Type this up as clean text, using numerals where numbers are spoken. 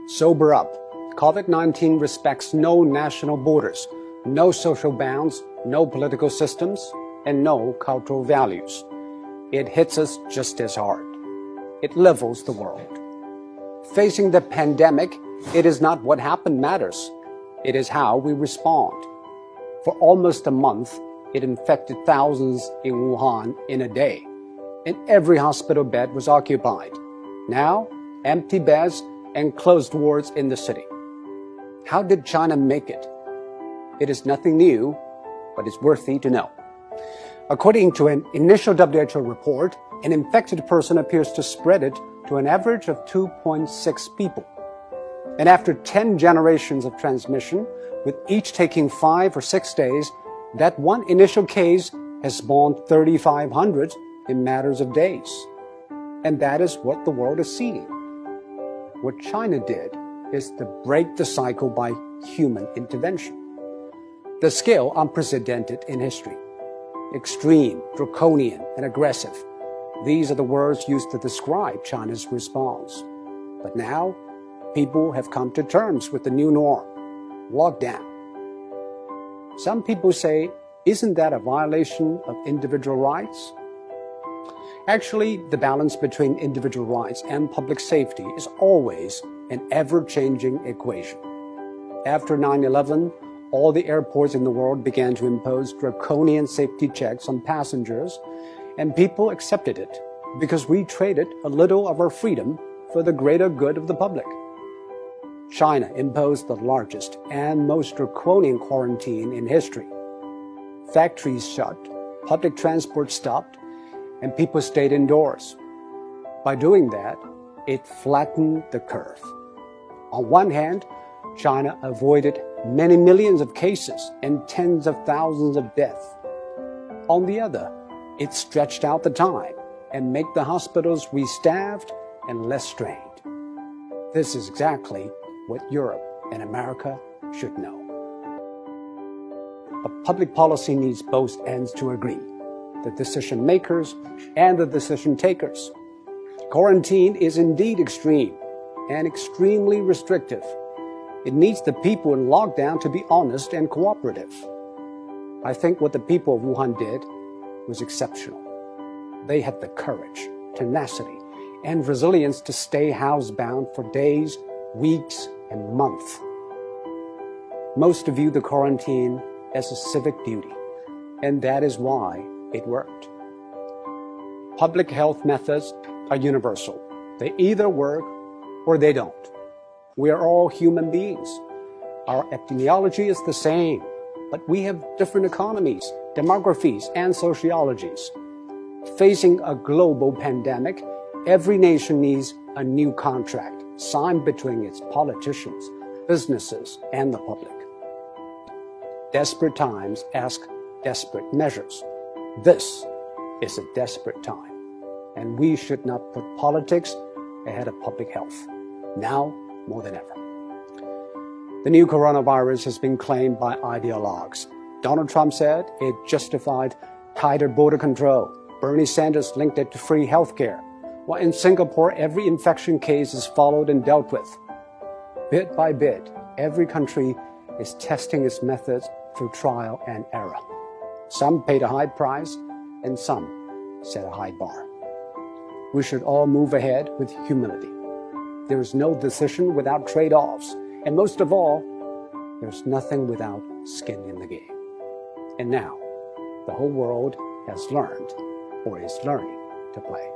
Sober up. COVID-19 respects no national borders, no social bounds, no political systems, and no cultural values. It hits us just as hard. It levels the world. Facing the pandemic, it is not what happened matters. It is how we respond. For almost a month, it infected thousands in Wuhan in a day, and every hospital bed was occupied. Now, empty beds and closed wards in the city. How did China make it? It is nothing new, but it's worthy to know. According to an initial WHO report, an infected person appears to spread it to an average of 2.6 people. And after 10 generations of transmission, with each taking 5 or 6 days, that one initial case has spawned 3,500 in matters of days. And that is what the world is seeing. What China did is to break the cycle by human intervention. The scale unprecedented in history. Extreme, draconian, and aggressive. These are the words used to describe China's response. But now, people have come to terms with the new norm, lockdown. Some people say, isn't that a violation of individual rights? Actually, the balance between individual rights and public safety is always an ever-changing equation. After 9/11, all the airports in the world began to impose draconian safety checks on passengers, and people accepted it because we traded a little of our freedom for the greater good of the public. China imposed the largest and most draconian quarantine in history. Factories shut, public transport stopped, and people stayed indoors. By doing that, it flattened the curve. On one hand, China avoided many millions of cases and tens of thousands of deaths. On the other, it stretched out the time and made the hospitals restaffed and less strained. This is exactly what Europe and America should know. But public policy needs both ends to agree, the decision makers and the decision takers. Quarantine is indeed extreme and extremely restrictive. It needs the people in lockdown to be honest and cooperative. I think what the people of Wuhan did was exceptional. They had the courage, tenacity, and resilience to stay housebound for days, weeks, and months. Most view the quarantine as a civic duty, and that is why it worked. Public health methods are universal. They either work or they don't. We are all human beings. Our epidemiology is the same, but we have different economies, demographies, and sociologies. Facing a global pandemic, every nation needs a new contract signed between its politicians, businesses, and the public. Desperate times ask desperate measures. This is a desperate time, and we should not put politics ahead of public health, now more than ever. The new coronavirus has been claimed by ideologues. Donald Trump said it justified tighter border control. Bernie Sanders linked it to free healthcare. While in Singapore, every infection case is followed and dealt with. Bit by bit, every country is testing its methods through trial and error. Some paid a high price, and some set a high bar. We should all move ahead with humility. There is no decision without trade-offs, and most of all, there's nothing without skin in the game. And now, the whole world has learned, or is learning, to play.